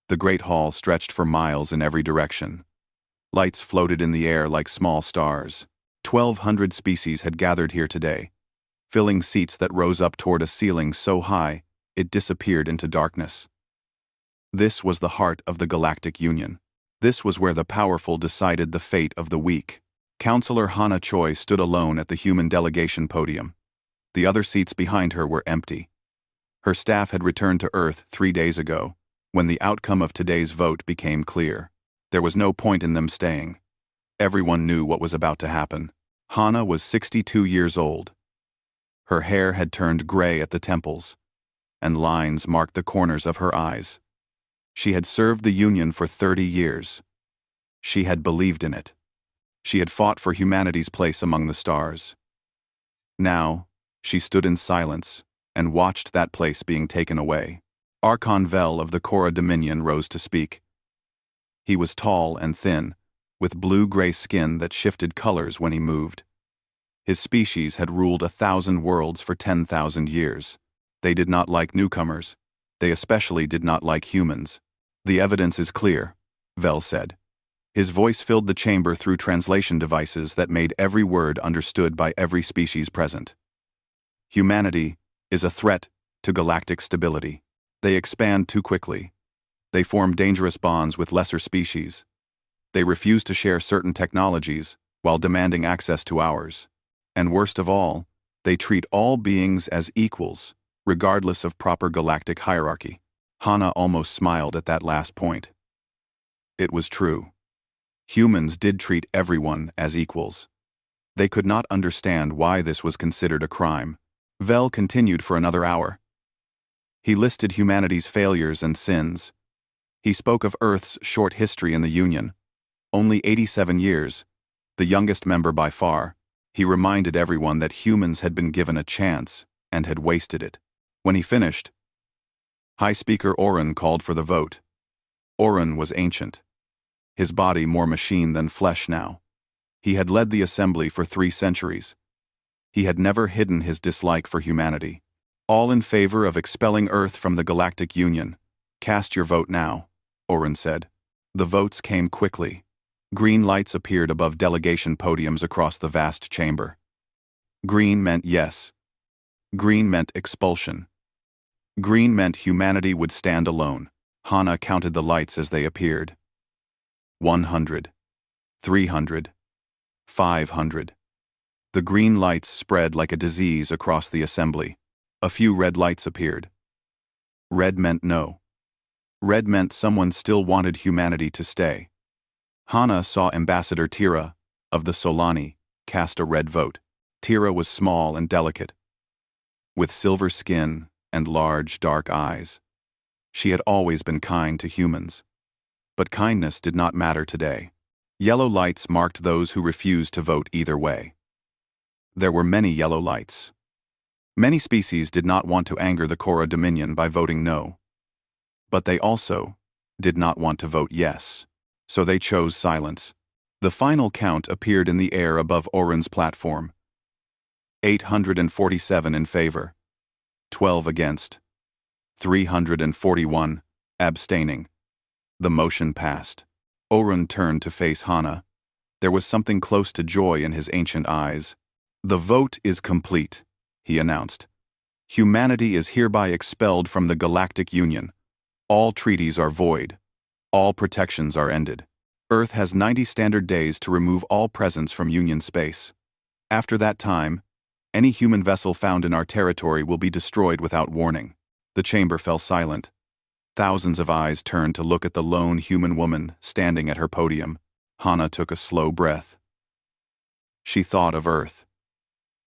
The great hall stretched for miles in every direction. Lights floated in the air like small stars. 1,200 species had gathered here today, filling seats that rose up toward a ceiling so high it disappeared into darkness. This was the heart of the Galactic Union. This was where the powerful decided the fate of the weak. Counselor Hana Choi stood alone at the human delegation podium. The other seats behind her were empty. Her staff had returned to Earth 3 days ago, when the outcome of today's vote became clear. There was no point in them staying. Everyone knew what was about to happen. Hana was 62 years old. Her hair had turned gray at the temples, and lines marked the corners of her eyes. She had served the Union for 30 years. She had believed in it. She had fought for humanity's place among the stars. Now, she stood in silence and watched that place being taken away. Archon Vel of the Korra Dominion rose to speak. He was tall and thin, with blue-gray skin that shifted colors when he moved. His species had ruled 1,000 worlds for 10,000 years. They did not like newcomers. They especially did not like humans. The evidence is clear, Vel said. His voice filled the chamber through translation devices that made every word understood by every species present. Humanity is a threat to galactic stability. They expand too quickly. They form dangerous bonds with lesser species. They refuse to share certain technologies while demanding access to ours. And worst of all, they treat all beings as equals, regardless of proper galactic hierarchy. Hana almost smiled at that last point. It was true. Humans did treat everyone as equals. They could not understand why this was considered a crime. Vel continued for another hour. He listed humanity's failures and sins. He spoke of Earth's short history in the Union. Only 87 years, the youngest member by far. He reminded everyone that humans had been given a chance and had wasted it. When he finished, High Speaker Oren called for the vote. Oren was ancient. His body more machine than flesh now. He had led the assembly for 3 centuries. He had never hidden his dislike for humanity. All in favor of expelling Earth from the Galactic Union. Cast your vote now, Oren said. The votes came quickly. Green lights appeared above delegation podiums across the vast chamber. Green meant yes. Green meant expulsion. Green meant humanity would stand alone. Hana counted the lights as they appeared. 100. 300. 500. The green lights spread like a disease across the assembly. A few red lights appeared. Red meant no. Red meant someone still wanted humanity to stay. Hana saw Ambassador Tira, of the Solani, cast a red vote. Tira was small and delicate, with silver skin and large, dark eyes. She had always been kind to humans. But kindness did not matter today. Yellow lights marked those who refused to vote either way. There were many yellow lights. Many species did not want to anger the Korra Dominion by voting no. But they also did not want to vote yes. So they chose silence. The final count appeared in the air above Oren's platform. 847 in favor. 12 against. 341 abstaining. The motion passed. Oren turned to face Hana. There was something close to joy in his ancient eyes. The vote is complete, he announced. Humanity is hereby expelled from the Galactic Union. All treaties are void. All protections are ended. Earth has 90 standard days to remove all presence from Union space. After that time, any human vessel found in our territory will be destroyed without warning. The chamber fell silent. Thousands of eyes turned to look at the lone human woman standing at her podium. Hana took a slow breath. She thought of Earth.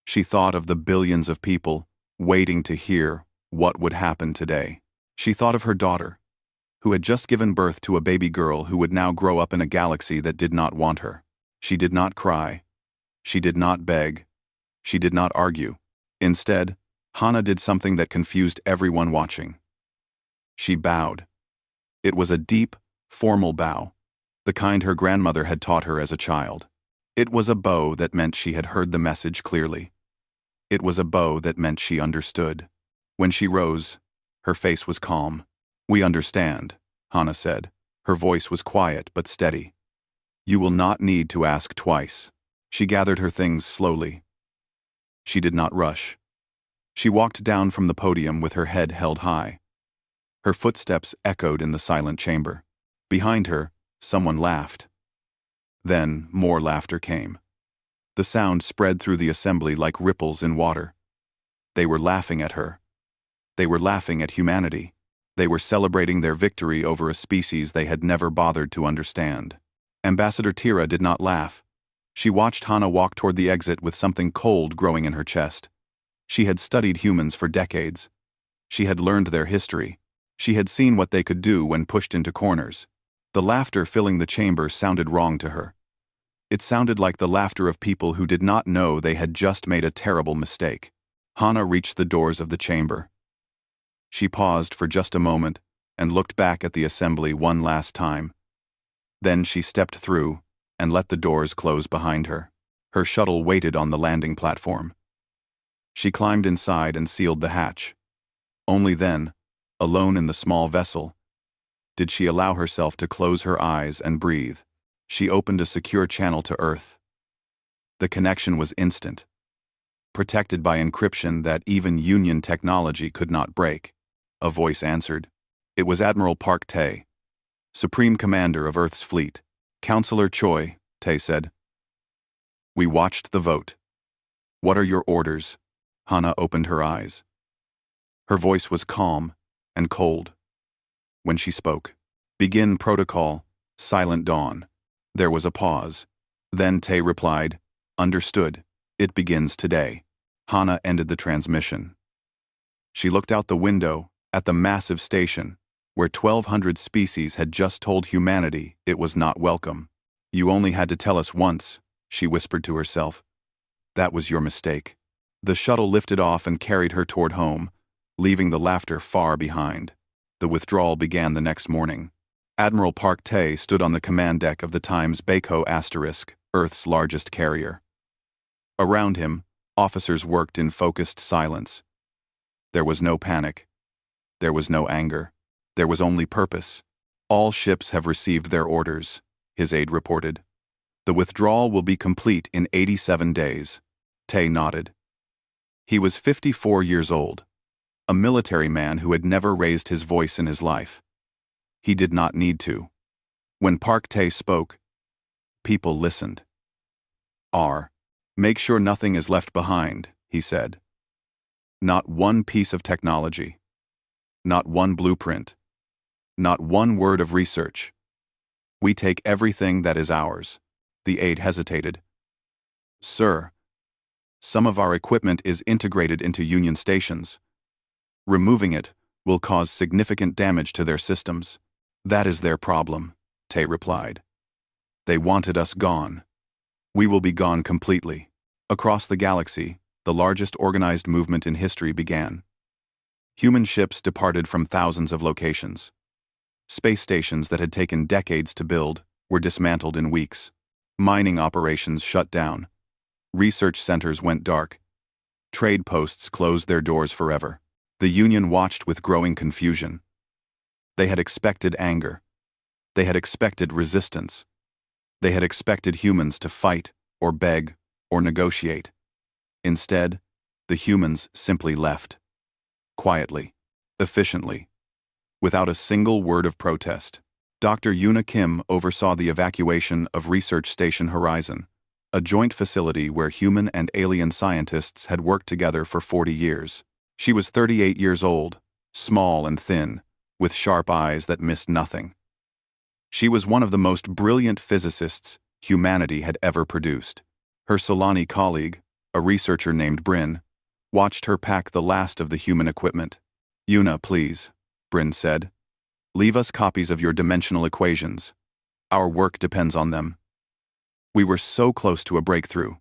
She thought of the billions of people waiting to hear what would happen today. She thought of her daughter, who had just given birth to a baby girl who would now grow up in a galaxy that did not want her. She did not cry. She did not beg. She did not argue. Instead, Hana did something that confused everyone watching. She bowed. It was a deep, formal bow, the kind her grandmother had taught her as a child. It was a bow that meant she had heard the message clearly. It was a bow that meant she understood. When she rose, her face was calm. We understand, Hana said. Her voice was quiet but steady. You will not need to ask twice. She gathered her things slowly. She did not rush. She walked down from the podium with her head held high. Her footsteps echoed in the silent chamber. Behind her, someone laughed. Then, more laughter came. The sound spread through the assembly like ripples in water. They were laughing at her. They were laughing at humanity. They were celebrating their victory over a species they had never bothered to understand. Ambassador Tira did not laugh. She watched Hana walk toward the exit with something cold growing in her chest. She had studied humans for decades. She had learned their history. She had seen what they could do when pushed into corners. The laughter filling the chamber sounded wrong to her. It sounded like the laughter of people who did not know they had just made a terrible mistake. Hana reached the doors of the chamber. She paused for just a moment and looked back at the assembly one last time. Then she stepped through and let the doors close behind her. Her shuttle waited on the landing platform. She climbed inside and sealed the hatch. Only then, alone in the small vessel, did she allow herself to close her eyes and breathe. She opened a secure channel to Earth. The connection was instant, protected by encryption that even Union technology could not break. A voice answered. It was Admiral Park Tae, Supreme Commander of Earth's fleet. Counselor Choi, Tae said. We watched the vote. What are your orders? Hana opened her eyes. Her voice was calm and cold. When she spoke, begin protocol, silent dawn. There was a pause. Then Tae replied, understood. It begins today. Hana ended the transmission. She looked out the window at the massive station, where 1,200 species had just told humanity it was not welcome. You only had to tell us once, she whispered to herself. That was your mistake. The shuttle lifted off and carried her toward home, leaving the laughter far behind. The withdrawal began the next morning. Admiral Park Tae stood on the command deck of the Times Baiko Asterisk, Earth's largest carrier. Around him, officers worked in focused silence. There was no panic. There was no anger. There was only purpose. All ships have received their orders, his aide reported. The withdrawal will be complete in 87 days. Tae nodded. He was 54 years old, a military man who had never raised his voice in his life. He did not need to. When Park Tae spoke, people listened. Make sure nothing is left behind, he said. Not one piece of technology. Not one blueprint. Not one word of research. We take everything that is ours. The aide hesitated. Sir, some of our equipment is integrated into Union stations. Removing it will cause significant damage to their systems. That is their problem, Tae replied. They wanted us gone. We will be gone completely. Across the galaxy, the largest organized movement in history began. Human ships departed from thousands of locations. Space stations that had taken decades to build were dismantled in weeks. Mining operations shut down. Research centers went dark. Trade posts closed their doors forever. The Union watched with growing confusion. They had expected anger. They had expected resistance. They had expected humans to fight, or beg, or negotiate. Instead, the humans simply left. Quietly, efficiently, without a single word of protest. Dr. Yoona Kim oversaw the evacuation of Research Station Horizon, a joint facility where human and alien scientists had worked together for 40 years. She was 38 years old, small and thin, with sharp eyes that missed nothing. She was one of the most brilliant physicists humanity had ever produced. Her Solani colleague, a researcher named Bryn, watched her pack the last of the human equipment. Yoona, please, Bryn said. Leave us copies of your dimensional equations. Our work depends on them. We were so close to a breakthrough.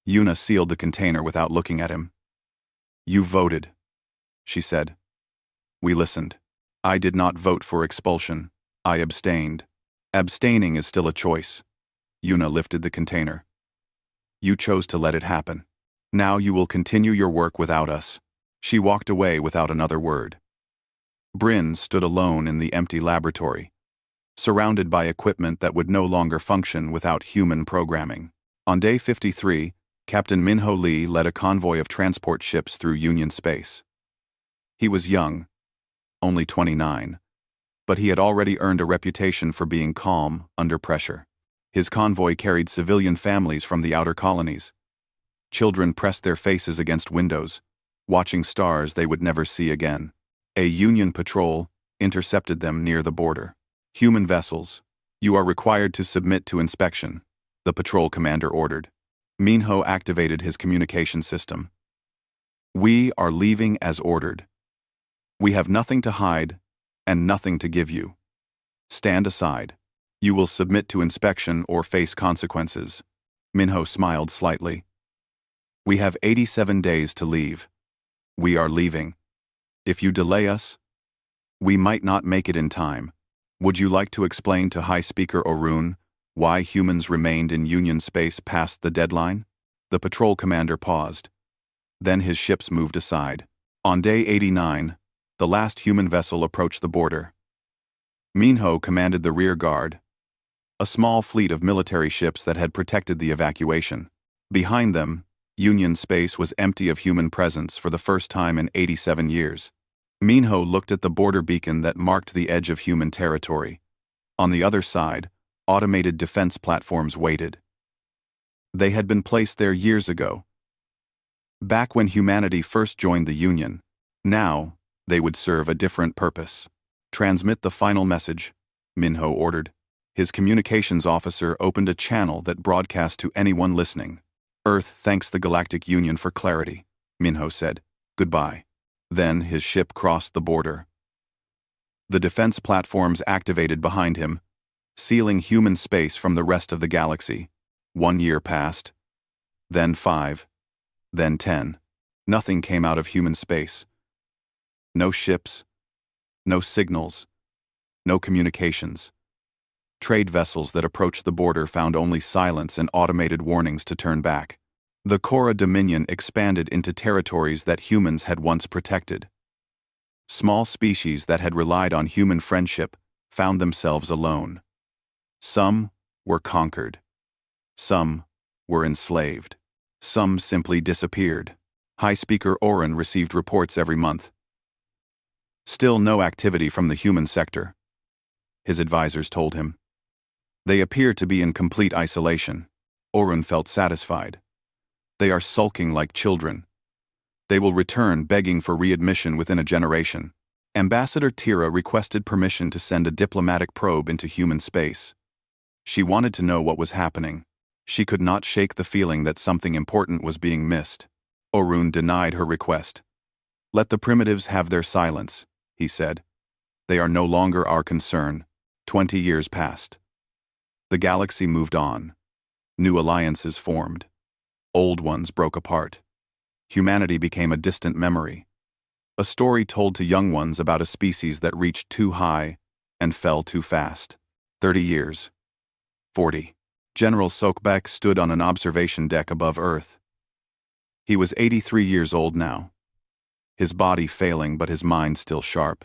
Yoona sealed the container without looking at him. You voted, she said. We listened. I did not vote for expulsion. I abstained. Abstaining is still a choice. Yoona lifted the container. You chose to let it happen. Now you will continue your work without us. She walked away without another word. Bryn stood alone in the empty laboratory, surrounded by equipment that would no longer function without human programming. On day 53, Captain Minho Lee led a convoy of transport ships through Union space. He was young, only 29, but he had already earned a reputation for being calm under pressure. His convoy carried civilian families from the outer colonies. Children pressed their faces against windows, watching stars they would never see again. A Union patrol intercepted them near the border. "Human vessels, you are required to submit to inspection," the patrol commander ordered. Minho activated his communication system. "We are leaving as ordered. We have nothing to hide and nothing to give you. Stand aside. You will submit to inspection or face consequences." Minho smiled slightly. "We have 87 days to leave. We are leaving. If you delay us, we might not make it in time. Would you like to explain to High Speaker Orun why humans remained in Union space past the deadline?" The patrol commander paused. Then his ships moved aside. On day 89, the last human vessel approached the border. Minho commanded the rear guard, a small fleet of military ships that had protected the evacuation. Behind them, Union space was empty of human presence for the first time in 87 years. Minho looked at the border beacon that marked the edge of human territory. On the other side, automated defense platforms waited. They had been placed there years ago, back when humanity first joined the Union. Now, they would serve a different purpose. "Transmit the final message," Minho ordered. His communications officer opened a channel that broadcast to anyone listening. "Earth thanks the Galactic Union for clarity," Minho said. "Goodbye." Then his ship crossed the border. The defense platforms activated behind him, sealing human space from the rest of the galaxy. 1 year passed, then 5, then 10. Nothing came out of human space. No ships, no signals, no communications. Trade vessels that approached the border found only silence and automated warnings to turn back. The Cora Dominion expanded into territories that humans had once protected. Small species that had relied on human friendship found themselves alone. Some were conquered. Some were enslaved. Some simply disappeared. High Speaker Orun received reports every month. Still no activity from the human sector, his advisors told him. They appear to be in complete isolation. Orun felt satisfied. They are sulking like children. They will return begging for readmission within a generation. Ambassador Tira requested permission to send a diplomatic probe into human space. She wanted to know what was happening. She could not shake the feeling that something important was being missed. Orun denied her request. "Let the primitives have their silence," he said. "They are no longer our concern." 20 years passed. The galaxy moved on. New alliances formed. Old ones broke apart. Humanity became a distant memory. A story told to young ones about a species that reached too high and fell too fast. 30 years. 40. General Sokbek stood on an observation deck above Earth. He was 83 years old now. His body failing but his mind still sharp.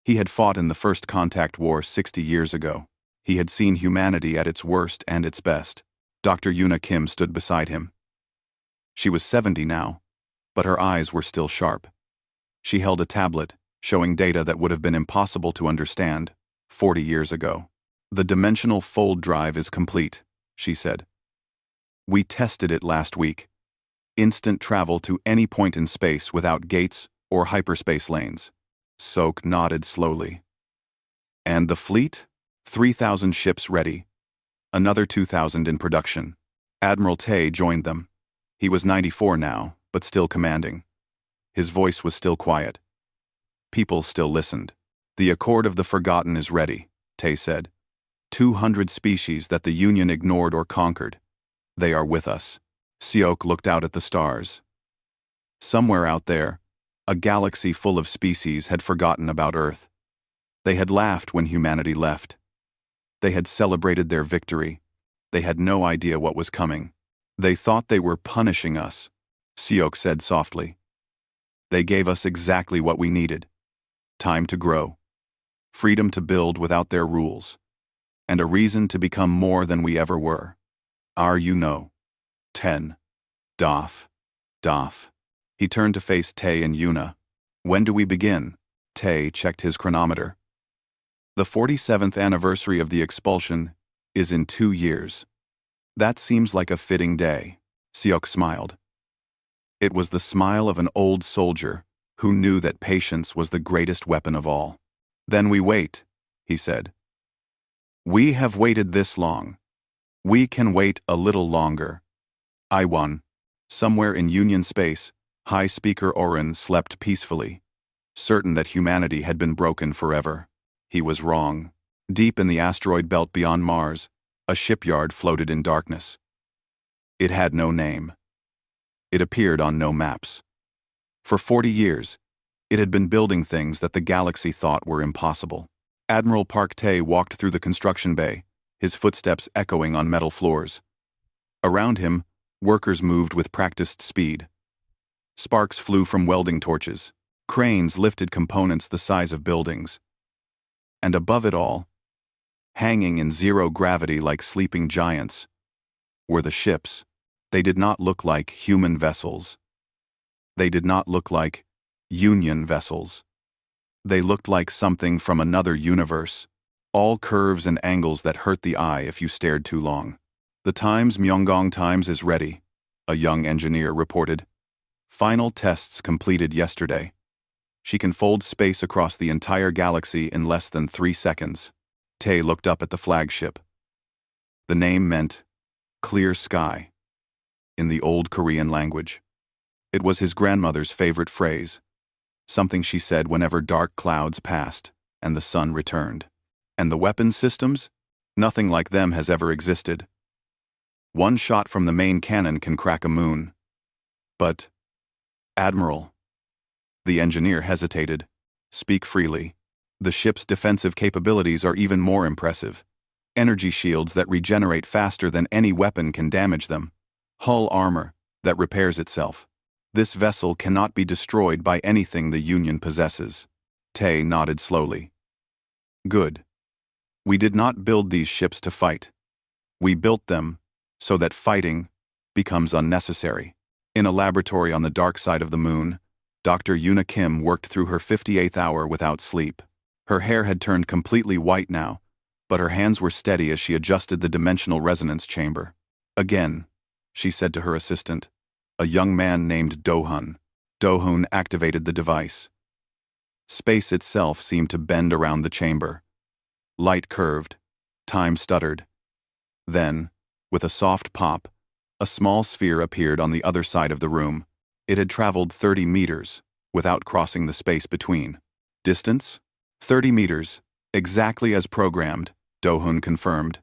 He had fought in the First Contact War 60 years ago. He had seen humanity at its worst and its best. Dr. Yuna Kim stood beside him. She was 70 now, but her eyes were still sharp. She held a tablet, showing data that would have been impossible to understand 40 years ago. "The dimensional fold drive is complete," she said. "We tested it last week. Instant travel to any point in space without gates or hyperspace lanes." Sok nodded slowly. "And the fleet? 3,000 ships ready. Another 2,000 in production." Admiral Tay joined them. He was 94 now, but still commanding. His voice was still quiet. People still listened. "The Accord of the Forgotten is ready," Tay said. 200 species that the Union ignored or conquered. They are with us. Siok looked out at the stars. Somewhere out there, a galaxy full of species had forgotten about Earth. They had laughed when humanity left. They had celebrated their victory. They had no idea what was coming. "They thought they were punishing us," Siok said softly. "They gave us exactly what we needed. Time to grow. Freedom to build without their rules." and a reason to become more than we ever were. Are you know? 10. Doff. Doff. He turned to face Tay and Yuna. When do we begin? Tay checked his chronometer. The 47th anniversary of the expulsion is in 2 years. That seems like a fitting day. Seok smiled. It was the smile of an old soldier who knew that patience was the greatest weapon of all. Then we wait, he said. We have waited this long. We can wait a little longer. I won. Somewhere in Union space, High Speaker Orin slept peacefully, certain that humanity had been broken forever. He was wrong. Deep in the asteroid belt beyond Mars, a shipyard floated in darkness. It had no name. It appeared on no maps. For 40 years, it had been building things that the galaxy thought were impossible. Admiral Park Tay walked through the construction bay, his footsteps echoing on metal floors. Around him, workers moved with practiced speed. Sparks flew from welding torches. Cranes lifted components the size of buildings. And above it all, hanging in zero gravity like sleeping giants, were the ships. They did not look like human vessels. They did not look like Union vessels. They looked like something from another universe, all curves and angles that hurt the eye if you stared too long. The Times Myeongdong Times is ready, a young engineer reported. Final tests completed yesterday. She can fold space across the entire galaxy in less than 3 seconds. Tay looked up at the flagship. The name meant clear sky in the old Korean language. It was his grandmother's favorite phrase, something she said whenever dark clouds passed and the sun returned. And the weapon systems? Nothing like them has ever existed. One shot from the main cannon can crack a moon. But, Admiral, the engineer hesitated. Speak freely. The ship's defensive capabilities are even more impressive. Energy shields that regenerate faster than any weapon can damage them. Hull armor that repairs itself. This vessel cannot be destroyed by anything the Union possesses. Tay nodded slowly. Good. We did not build these ships to fight. We built them so that fighting becomes unnecessary. In a laboratory on the dark side of the moon, Dr. Yuna Kim worked through her 58th hour without sleep. Her hair had turned completely white now, but her hands were steady as she adjusted the dimensional resonance chamber. Again, she said to her assistant, a young man named Do-hun. Do-hun activated the device. Space itself seemed to bend around the chamber. Light curved. Time stuttered. Then, with a soft pop, a small sphere appeared on the other side of the room. It had traveled 30 meters, without crossing the space between. Distance? 30 meters, exactly as programmed, Do-hun confirmed.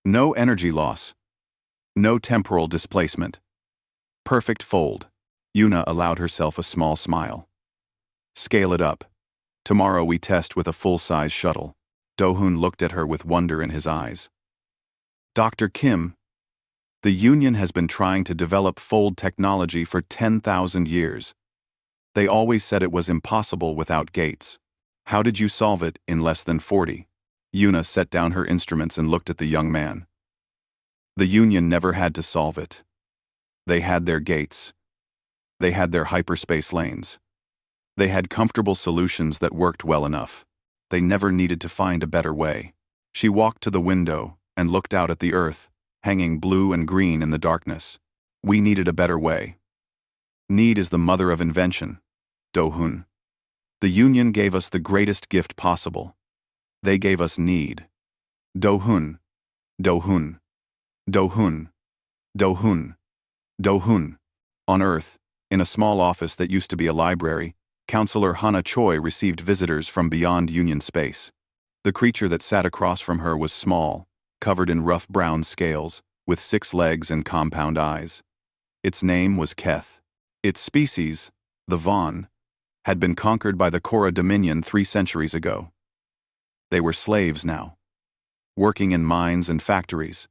No energy loss. No temporal displacement. Perfect fold. Yuna allowed herself a small smile. Scale it up. Tomorrow we test with a full-size shuttle. Do-hun looked at her with wonder in his eyes. Dr. Kim, the Union has been trying to develop fold technology for 10,000 years. They always said it was impossible without gates. How did you solve it in less than 40? Yuna set down her instruments and looked at the young man. The Union never had to solve it. They had their gates. They had their hyperspace lanes. They had comfortable solutions that worked well enough. They never needed to find a better way. She walked to the window and looked out at the Earth, hanging blue and green in the darkness. We needed a better way. Need is the mother of invention, Do-hun. The Union gave us the greatest gift possible. They gave us need. Do-hun. Do-hun. Do-hun. Do-hun. Do-hun. On Earth, in a small office that used to be a library, Counselor Hana Choi received visitors from beyond Union space. The creature that sat across from her was small, covered in rough brown scales, with 6 legs and compound eyes. Its name was Keth. Its species, the Vaughn, had been conquered by the Korra Dominion 3 centuries ago. They were slaves now, working in mines and factories.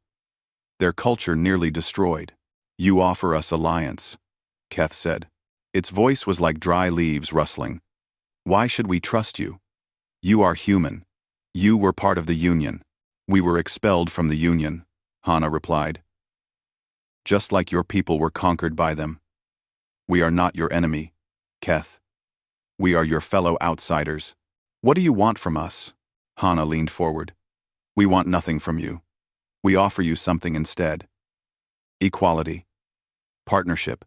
Their culture nearly destroyed. You offer us alliance, Keth said. Its voice was like dry leaves rustling. Why should we trust you? You are human. You were part of the Union. We were expelled from the Union, Hana replied. Just like your people were conquered by them. We are not your enemy, Keth. We are your fellow outsiders. What do you want from us? Hana leaned forward. We want nothing from you. We offer you something instead. Equality. Partnership.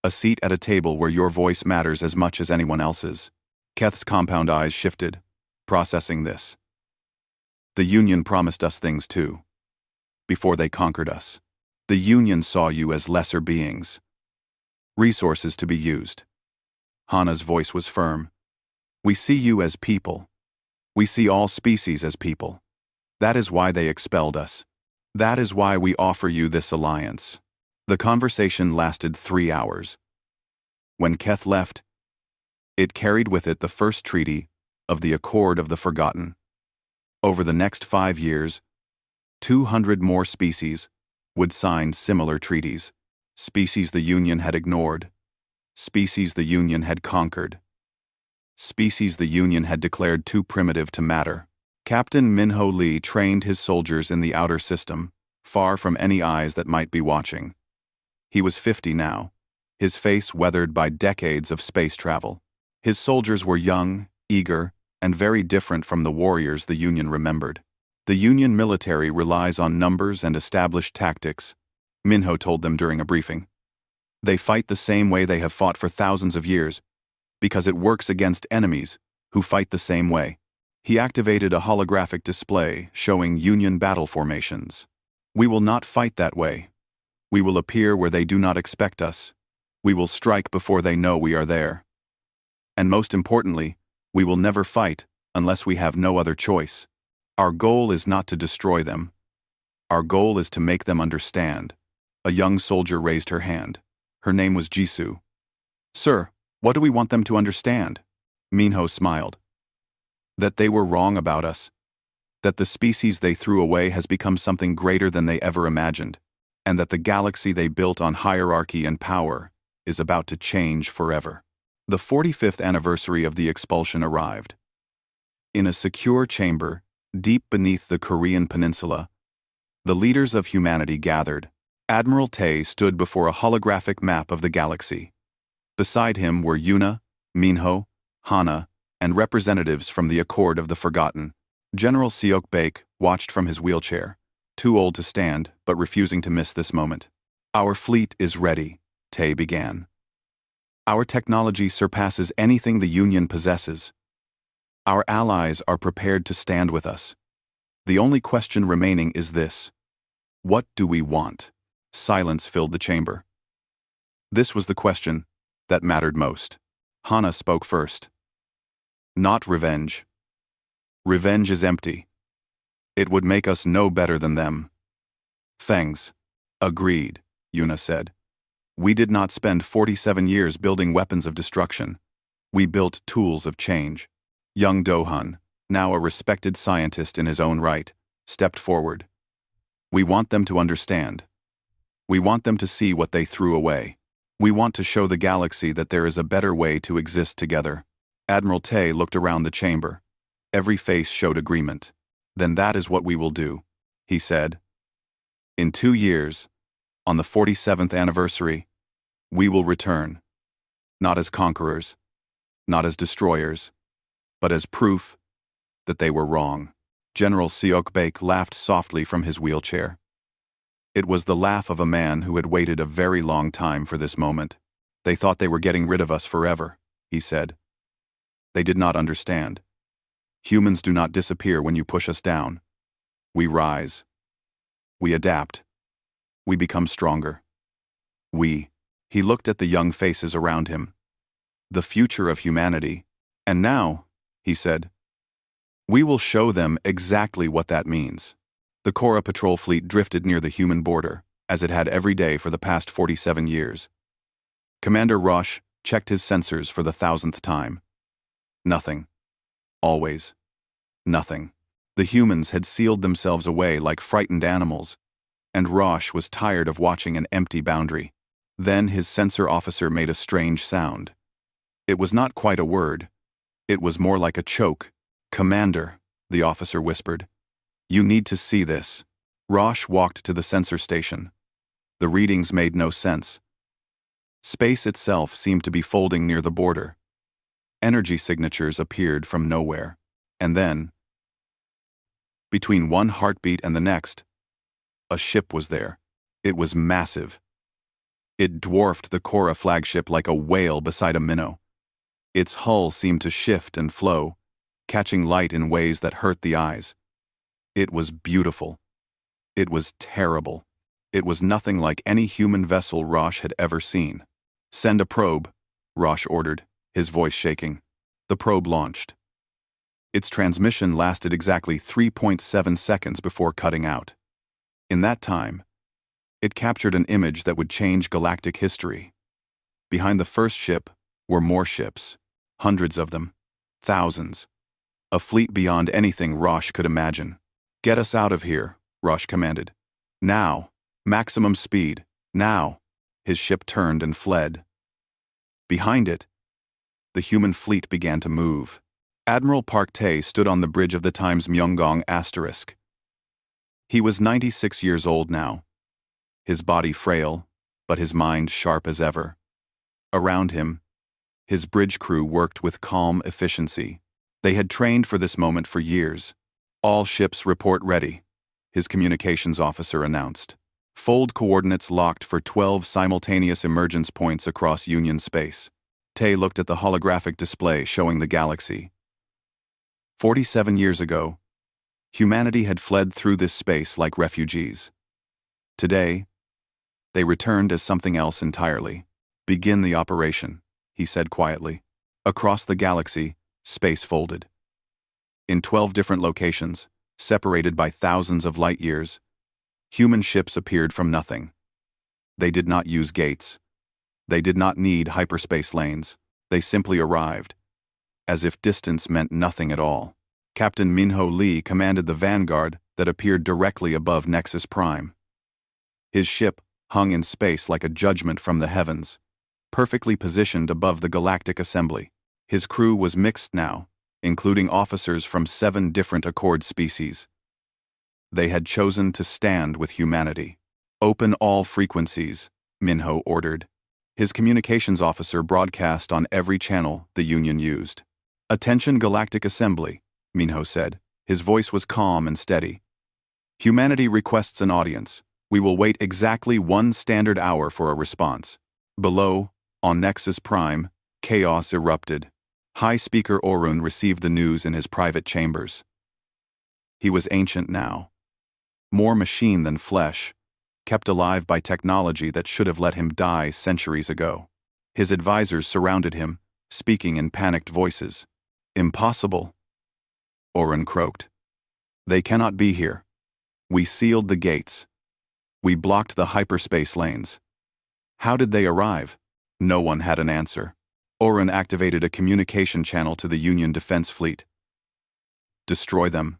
A seat at a table where your voice matters as much as anyone else's. Keth's compound eyes shifted, processing this. The Union promised us things too. Before they conquered us. The Union saw you as lesser beings. Resources to be used. Hana's voice was firm. We see you as people. We see all species as people. That is why they expelled us. That is why we offer you this alliance. The conversation lasted 3 hours. When Keth left, it carried with it the first treaty of the Accord of the Forgotten. Over the next 5 years, 200 more species would sign similar treaties. Species the Union had ignored. Species the Union had conquered. Species the Union had declared too primitive to matter. Captain Minho Lee trained his soldiers in the outer system, far from any eyes that might be watching. He was 50 now, his face weathered by decades of space travel. His soldiers were young, eager, and very different from the warriors the Union remembered. The Union military relies on numbers and established tactics, Minho told them during a briefing. They fight the same way they have fought for thousands of years, because it works against enemies who fight the same way. He activated a holographic display showing Union battle formations. We will not fight that way. We will appear where they do not expect us. We will strike before they know we are there. And most importantly, we will never fight unless we have no other choice. Our goal is not to destroy them. Our goal is to make them understand. A young soldier raised her hand. Her name was Jisoo. Sir, what do we want them to understand? Minho smiled. That they were wrong about us. That the species they threw away has become something greater than they ever imagined. And that the galaxy they built on hierarchy and power is about to change forever. The 45th anniversary of the expulsion arrived. In a secure chamber, deep beneath the Korean peninsula, the leaders of humanity gathered. Admiral Tae stood before a holographic map of the galaxy. Beside him were Yuna, Minho, Hana, and representatives from the Accord of the Forgotten. General Seok-baek watched from his wheelchair, too old to stand but refusing to miss this moment. Our fleet is ready, Tae began. Our technology surpasses anything the Union possesses. Our allies are prepared to stand with us. The only question remaining is this. What do we want? Silence filled the chamber. This was the question that mattered most. Hana spoke first. Not revenge. Revenge is empty. It would make us no better than them. Thanks. Agreed, Yuna said. We did not spend 47 years building weapons of destruction. We built tools of change. Young Do-hun, now a respected scientist in his own right, stepped forward. We want them to understand. We want them to see what they threw away. We want to show the galaxy that there is a better way to exist together. Admiral Tae looked around the chamber. Every face showed agreement. Then that is what we will do, he said. In 2 years, on the 47th anniversary, we will return. Not as conquerors, not as destroyers, but as proof that they were wrong. General Seok-baek laughed softly from his wheelchair. It was the laugh of a man who had waited a very long time for this moment. They thought they were getting rid of us forever, he said. They did not understand. Humans do not disappear when you push us down. We rise. We adapt. We become stronger. He looked at the young faces around him. The future of humanity. And now, he said, we will show them exactly what that means. The Korra patrol fleet drifted near the human border, as it had every day for the past 47 years. Commander Roche checked his sensors for the 1,000th time. Nothing. Always. Nothing. The humans had sealed themselves away like frightened animals, and Roche was tired of watching an empty boundary. Then his sensor officer made a strange sound. It was not quite a word. It was more like a choke. Commander, the officer whispered. You need to see this. Rosh walked to the sensor station. The readings made no sense. Space itself seemed to be folding near the border. Energy signatures appeared from nowhere. And then, between one heartbeat and the next, a ship was there. It was massive. It dwarfed the Cora flagship like a whale beside a minnow. Its hull seemed to shift and flow, catching light in ways that hurt the eyes. It was beautiful. It was terrible. It was nothing like any human vessel Rosh had ever seen. "Send a probe," Rosh ordered, his voice shaking. The probe launched. Its transmission lasted exactly 3.7 seconds before cutting out. In that time, it captured an image that would change galactic history. Behind the first ship were more ships, hundreds of them, thousands. A fleet beyond anything Rosh could imagine. "Get us out of here," Rosh commanded. "Now. Maximum speed. Now." His ship turned and fled. Behind it, the human fleet began to move. Admiral Park Tae stood on the bridge of the Times Myeongdong asterisk. He was 96 years old now, his body frail, but his mind sharp as ever. Around him, his bridge crew worked with calm efficiency. They had trained for this moment for years. "All ships report ready," his communications officer announced. "Fold coordinates locked for 12 simultaneous emergence points across Union space." Tae looked at the holographic display showing the galaxy. 47 years ago, humanity had fled through this space like refugees. Today, they returned as something else entirely. "Begin the operation," he said quietly. Across the galaxy, space folded. In 12 different locations, separated by thousands of light years, human ships appeared from nothing. They did not use gates. They did not need hyperspace lanes. They simply arrived, as if distance meant nothing at all. Captain Minho Lee commanded the vanguard that appeared directly above Nexus Prime. His ship hung in space like a judgment from the heavens, perfectly positioned above the galactic assembly. His crew was mixed now, including officers from 7 different Accord species. They had chosen to stand with humanity. "Open all frequencies," Minho ordered. His communications officer broadcast on every channel the Union used. "Attention Galactic Assembly," Minho said. His voice was calm and steady. "Humanity requests an audience. We will wait exactly 1 standard hour for a response." Below, on Nexus Prime, chaos erupted. High Speaker Orun received the news in his private chambers. He was ancient now. More machine than flesh, kept alive by technology that should have let him die centuries ago. His advisors surrounded him, speaking in panicked voices. "Impossible," Orun croaked. "They cannot be here. We sealed the gates. We blocked the hyperspace lanes. How did they arrive?" No one had an answer. Orun activated a communication channel to the Union Defense Fleet. "Destroy them.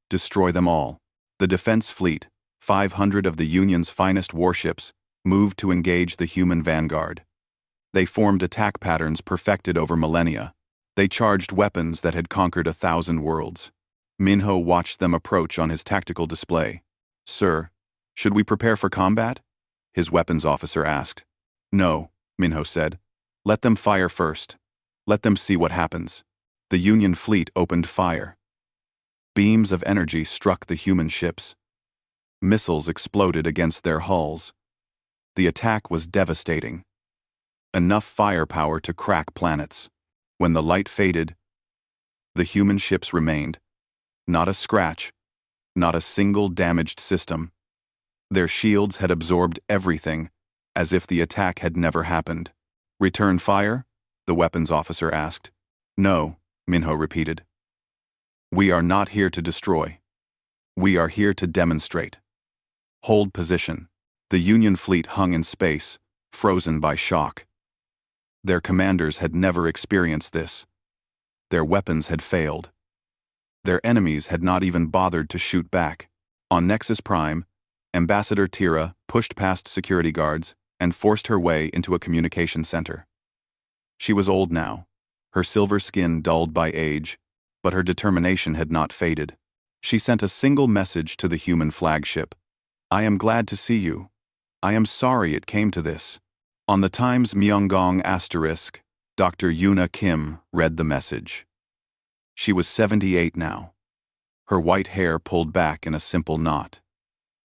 Destroy them all." The Defense Fleet, 500 of the Union's finest warships, moved to engage the human vanguard. They formed attack patterns perfected over millennia. They charged weapons that had conquered 1,000 worlds. Minho watched them approach on his tactical display. "Sir, should we prepare for combat?" his weapons officer asked. "No," Minho said. "Let them fire first. Let them see what happens." The Union fleet opened fire. Beams of energy struck the human ships. Missiles exploded against their hulls. The attack was devastating. Enough firepower to crack planets. When the light faded, the human ships remained. Not a scratch, not a single damaged system. Their shields had absorbed everything, as if the attack had never happened. "Return fire?" the weapons officer asked. "No," Minho repeated. "We are not here to destroy. We are here to demonstrate. Hold position." The Union fleet hung in space, frozen by shock. Their commanders had never experienced this. Their weapons had failed. Their enemies had not even bothered to shoot back. On Nexus Prime, Ambassador Tira pushed past security guards and forced her way into a communication center. She was old now, her silver skin dulled by age, but her determination had not faded. She sent a single message to the human flagship. I am glad to see you. I am sorry it came to this. On the Times Myeongdong *, Dr. Yoona Kim read the message. She was 78 now. Her white hair pulled back in a simple knot.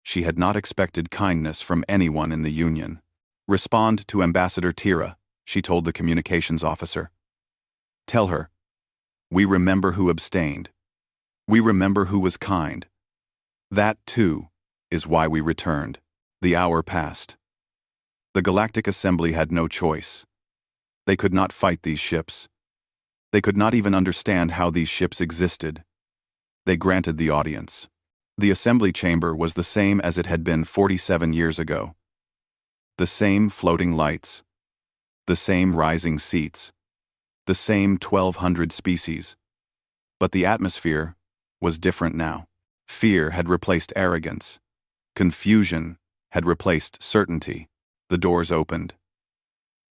She had not expected kindness from anyone in the Union. Respond to Ambassador Tira, she told the communications officer. Tell her, we remember who abstained. We remember who was kind. That, too, is why we returned. The hour passed. The Galactic Assembly had no choice. They could not fight these ships. They could not even understand how these ships existed. They granted the audience. The assembly chamber was the same as it had been 47 years ago. The same floating lights. The same rising seats. The same 1,200 species. But the atmosphere was different now. Fear had replaced arrogance. Confusion had replaced certainty. The doors opened.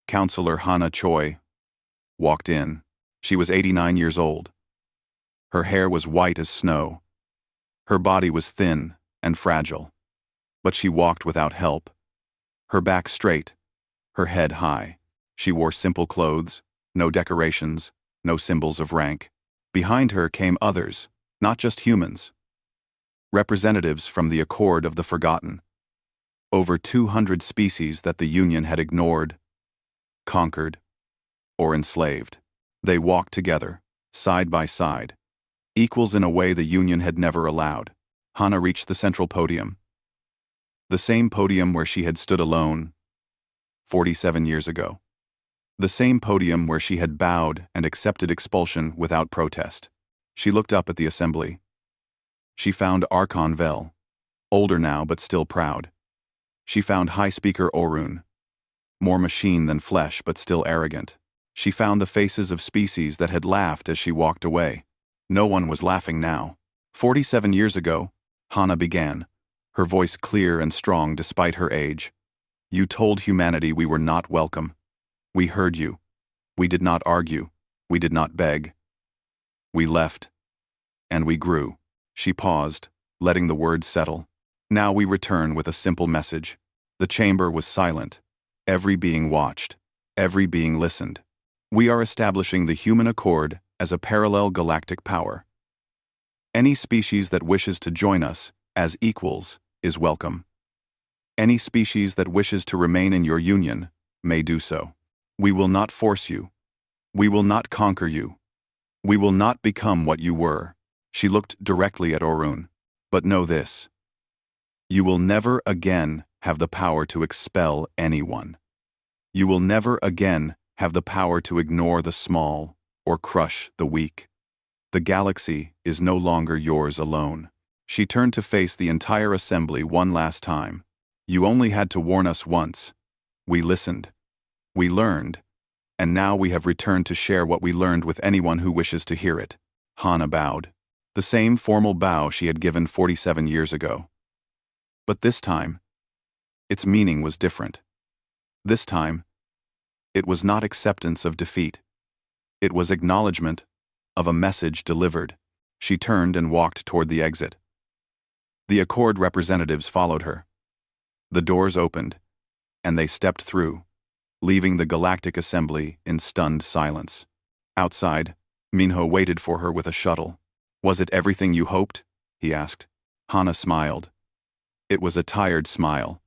Counselor Hana Choi walked in. She was 89 years old. Her hair was white as snow. Her body was thin and fragile. But she walked without help. Her back straight, her head high. She wore simple clothes, no decorations, no symbols of rank. Behind her came others, not just humans. Representatives from the Accord of the Forgotten. Over 200 species that the Union had ignored, conquered, or enslaved. They walked together, side by side, equals in a way the Union had never allowed. Hana reached the central podium. The same podium where she had stood alone 47 years ago. The same podium where she had bowed and accepted expulsion without protest. She looked up at the assembly. She found Archon Vel, older now but still proud. She found High Speaker Orun, more machine than flesh but still arrogant. She found the faces of species that had laughed as she walked away. No one was laughing now. 47 years ago, Hana began, her voice clear and strong despite her age. You told humanity we were not welcome. We heard you. We did not argue. We did not beg. We left. And we grew. She paused, letting the words settle. Now we return with a simple message. The chamber was silent. Every being watched. Every being listened. We are establishing the human accord as a parallel galactic power. Any species that wishes to join us as equals is welcome. Any species that wishes to remain in your union may do so. We will not force you. We will not conquer you. We will not become what you were. She looked directly at Orun. But know this. You will never again have the power to expel anyone. You will never again have the power to ignore the small or crush the weak. The galaxy is no longer yours alone. She turned to face the entire assembly one last time. You only had to warn us once. We listened. We learned. And now we have returned to share what we learned with anyone who wishes to hear it. Hana bowed. The same formal bow she had given 47 years ago. But this time, its meaning was different. This time, it was not acceptance of defeat. It was acknowledgement of a message delivered. She turned and walked toward the exit. The Accord representatives followed her. The doors opened, and they stepped through, leaving the Galactic Assembly in stunned silence. Outside, Minho waited for her with a shuttle. Was it everything you hoped? He asked. Hana smiled. It was a tired smile.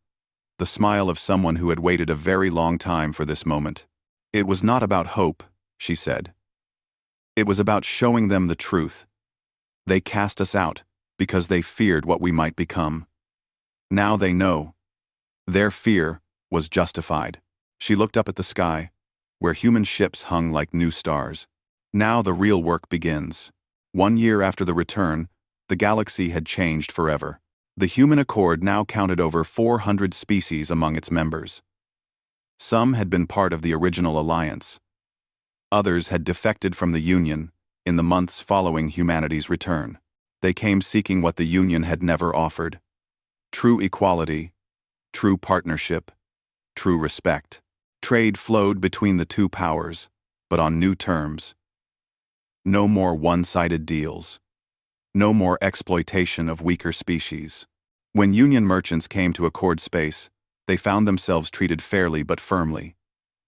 The smile of someone who had waited a very long time for this moment. It was not about hope, she said. It was about showing them the truth. They cast us out because they feared what we might become. Now they know. Their fear was justified. She looked up at the sky, where human ships hung like new stars. Now the real work begins. 1 year after the return, the galaxy had changed forever. The human accord now counted over 400 species among its members. Some had been part of the original alliance. Others had defected from the Union in the months following humanity's return. They came seeking what the Union had never offered. True equality, true partnership, true respect. Trade flowed between the two powers, but on new terms. No more one-sided deals. No more exploitation of weaker species. When Union merchants came to Accord space, they found themselves treated fairly but firmly.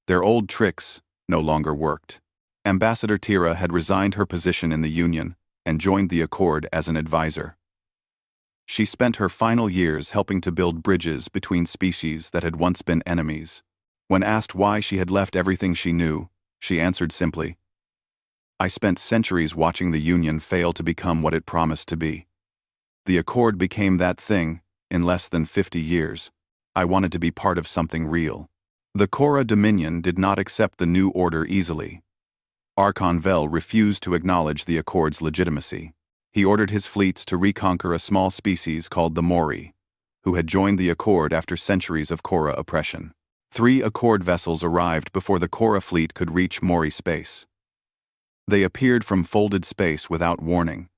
Their old tricks no longer worked. Ambassador Tira had resigned her position in the Union and joined the Accord as an advisor. She spent her final years helping to build bridges between species that had once been enemies. When asked why she had left everything she knew, she answered simply, "I spent centuries watching the Union fail to become what it promised to be. The Accord became that thing in less than 50 years. I wanted to be part of something real." The Korra Dominion did not accept the new order easily. Archon Vel refused to acknowledge the Accord's legitimacy. He ordered his fleets to reconquer a small species called the Mori, who had joined the Accord after centuries of Korra oppression. 3 Accord vessels arrived before the Korra fleet could reach Mori space. They appeared from folded space without warning,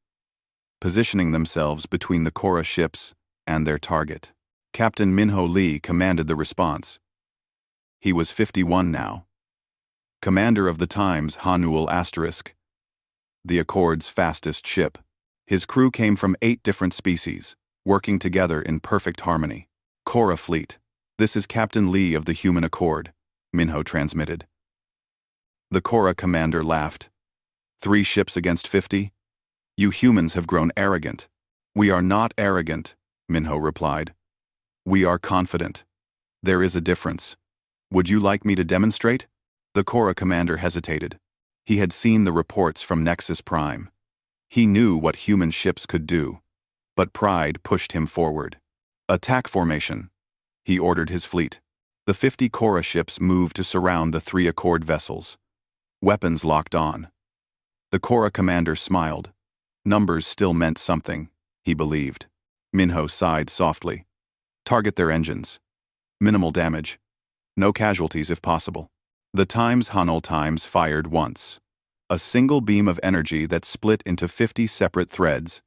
positioning themselves between the Korra ships and their target. Captain Minho Lee commanded the response. He was 51 now. Commander of the Times Hanul *, the Accord's fastest ship. His crew came from 8 different species, working together in perfect harmony. Korra fleet. This is Captain Lee of the Human Accord, Minho transmitted. The Korra commander laughed. 3 ships against 50? You humans have grown arrogant. We are not arrogant, Minho replied. We are confident. There is a difference. Would you like me to demonstrate? The Korra commander hesitated. He had seen the reports from Nexus Prime. He knew what human ships could do, but pride pushed him forward. Attack formation. He ordered his fleet. The 50 Korra ships moved to surround the 3 Accord vessels. Weapons locked on. The Korra commander smiled. Numbers still meant something, he believed. Minho sighed softly. Target their engines. Minimal damage. No casualties if possible. The Times Hanul Times fired once. A single beam of energy that split into 50 separate threads,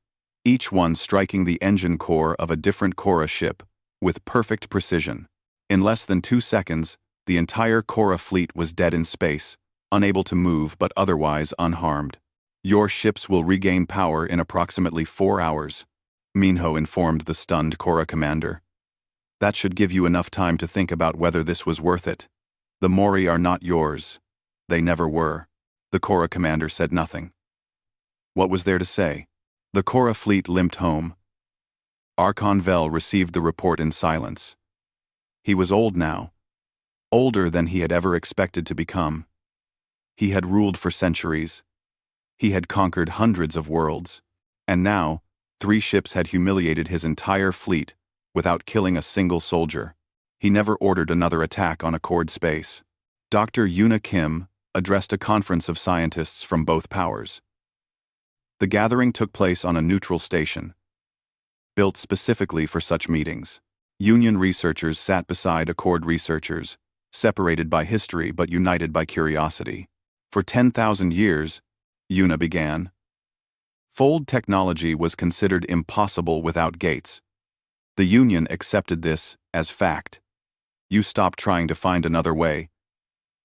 each one striking the engine core of a different Korra ship with perfect precision. In less than 2 seconds, the entire Korra fleet was dead in space, unable to move but otherwise unharmed. Your ships will regain power in approximately 4 hours, Minho informed the stunned Korra commander. That should give you enough time to think about whether this was worth it. The Mori are not yours. They never were. The Korra commander said nothing. What was there to say? The Korra fleet limped home. Archon Vel received the report in silence. He was old now. Older than he had ever expected to become. He had ruled for centuries. He had conquered hundreds of worlds. And now, 3 ships had humiliated his entire fleet without killing a single soldier. He never ordered another attack on Accord space. Dr. Yuna Kim addressed a conference of scientists from both powers. The gathering took place on a neutral station, built specifically for such meetings. Union researchers sat beside Accord researchers, separated by history but united by curiosity. For 10,000 years, Yuna began, fold technology was considered impossible without gates. The Union accepted this as fact. You stopped trying to find another way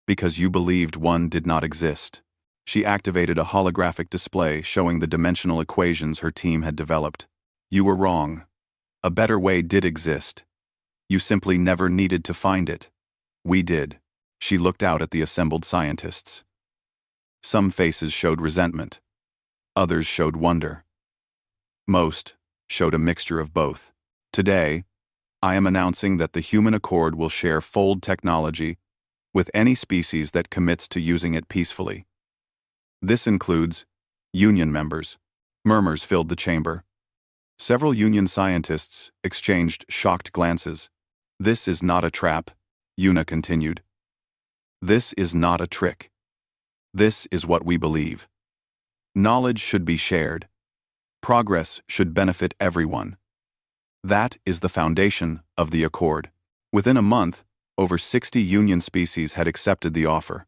because you believed one did not exist. She activated a holographic display showing the dimensional equations her team had developed. You were wrong. A better way did exist. You simply never needed to find it. We did. She looked out at the assembled scientists. Some faces showed resentment. Others showed wonder. Most showed a mixture of both. Today, I am announcing that the Human Accord will share fold technology with any species that commits to using it peacefully. This includes Union members. Murmurs filled the chamber. Several Union scientists exchanged shocked glances. This is not a trap, Yuna continued. This is not a trick. This is what we believe. Knowledge should be shared. Progress should benefit everyone. That is the foundation of the Accord. Within a month, over 60 Union species had accepted the offer.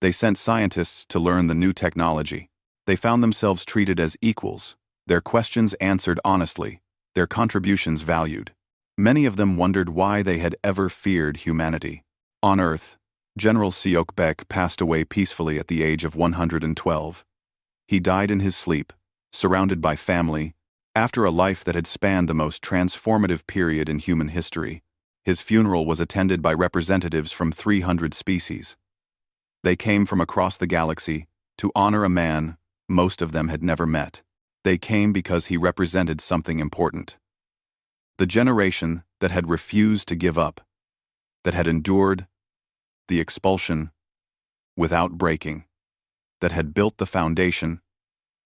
They sent scientists to learn the new technology. They found themselves treated as equals, their questions answered honestly, their contributions valued. Many of them wondered why they had ever feared humanity. On Earth, General Seok-Bek passed away peacefully at the age of 112. He died in his sleep, surrounded by family, after a life that had spanned the most transformative period in human history. His funeral was attended by representatives from 300 species. They came from across the galaxy to honor a man most of them had never met. They came because he represented something important. The generation that had refused to give up, that had endured the expulsion without breaking, that had built the foundation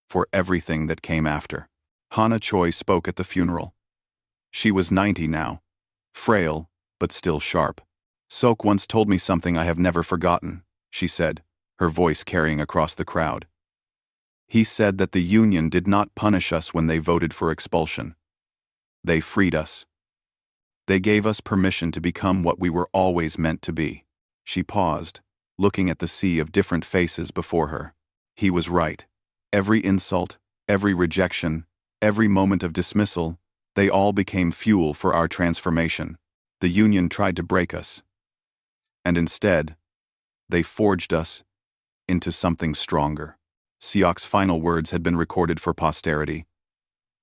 for everything that came after. Hana Choi spoke at the funeral. She was 90 now, frail, but still sharp. Sok once told me something I have never forgotten, she said, her voice carrying across the crowd. He said that the Union did not punish us when they voted for expulsion. They freed us. They gave us permission to become what we were always meant to be. She paused, looking at the sea of different faces before her. He was right. Every insult, every rejection, every moment of dismissal, they all became fuel for our transformation. The Union tried to break us. And instead, they forged us into something stronger. Siok's final words had been recorded for posterity.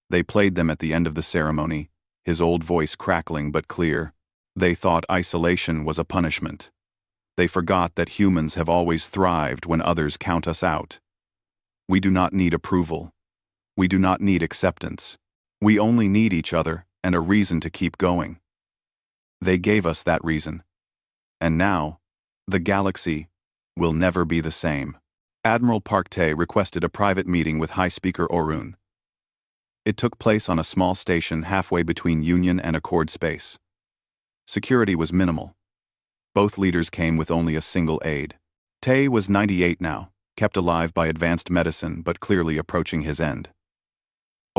They played them at the end of the ceremony, his old voice crackling but clear. They thought isolation was a punishment. They forgot that humans have always thrived when others count us out. We do not need approval. We do not need acceptance. We only need each other and a reason to keep going. They gave us that reason. And now, the galaxy will never be the same. Admiral Park Tae requested a private meeting with High Speaker Orun. It took place on a small station halfway between Union and Accord space. Security was minimal. Both leaders came with only a single aide. Tae was 98 now, kept alive by advanced medicine but clearly approaching his end.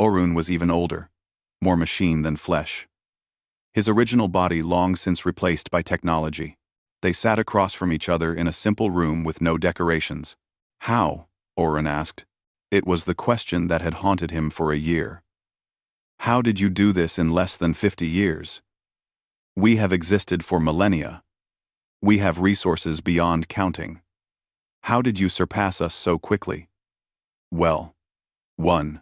Orun was even older, more machine than flesh. His original body long since replaced by technology. They sat across from each other in a simple room with no decorations. How? Orun asked. It was the question that had haunted him for a year. How did you do this in less than 50 years? We have existed for millennia. We have resources beyond counting. How did you surpass us so quickly? Well, one.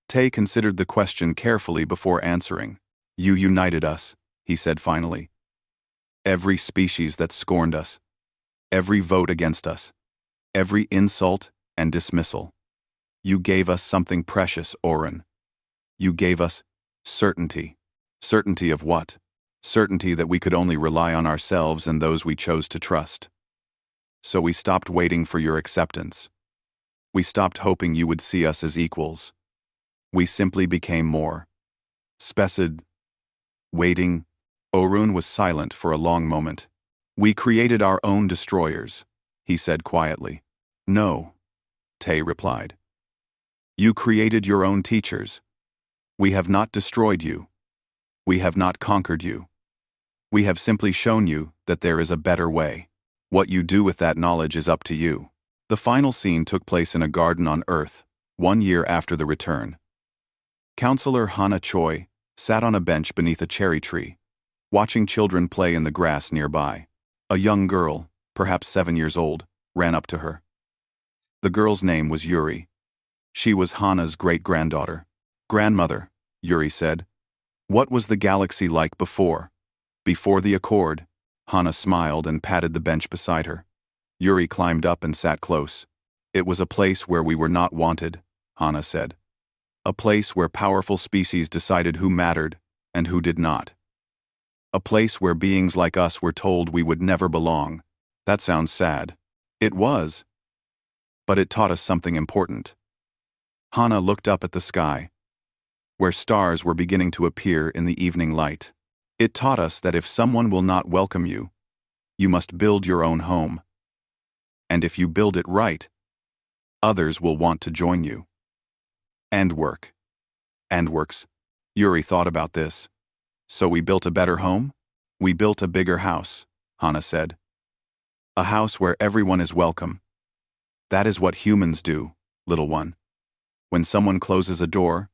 Tae considered the question carefully before answering. You united us, he said finally. Every species that scorned us, every vote against us, every insult and dismissal. You gave us something precious, Orun. You gave us certainty. Certainty of what? Certainty that we could only rely on ourselves and those we chose to trust. So we stopped waiting for your acceptance. We stopped hoping you would see us as equals. We simply became more. Specid. Waiting. Orun was silent for a long moment. We created our own destroyers, he said quietly. No, Tae replied. You created your own teachers. We have not destroyed you. We have not conquered you. We have simply shown you that there is a better way. What you do with that knowledge is up to you. The final scene took place in a garden on Earth, 1 year after the return. Counselor Hana Choi sat on a bench beneath a cherry tree, watching children play in the grass nearby. A young girl, perhaps 7 years old, ran up to her. The girl's name was Yuri. She was Hana's great-granddaughter. Grandmother, Yuri said. What was the galaxy like before? Before the Accord? Hana smiled and patted the bench beside her. Yuri climbed up and sat close. It was a place where we were not wanted, Hana said. A place where powerful species decided who mattered and who did not. A place where beings like us were told we would never belong. That sounds sad. It was. But it taught us something important. Hana looked up at the sky, where stars were beginning to appear in the evening light. It taught us that if someone will not welcome you, you must build your own home. And if you build it right, others will want to join you. And work. And works. Yuri thought about this. So we built a better home? We built a bigger house, Hana said. A house where everyone is welcome. That is what humans do, little one. When someone closes a door,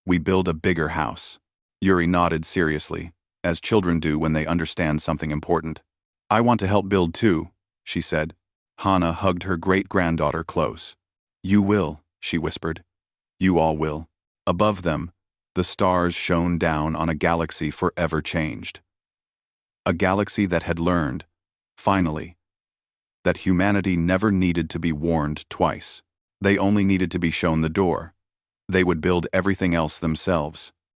we build a bigger house. Yuri nodded seriously, as children do when they understand something important. I want to help build too, she said. Hannah hugged her great-granddaughter close. "You will," she whispered. "You all will." Above them, the stars shone down on a galaxy forever changed. A galaxy that had learned, finally, that humanity never needed to be warned twice. They only needed to be shown the door. They would build everything else themselves.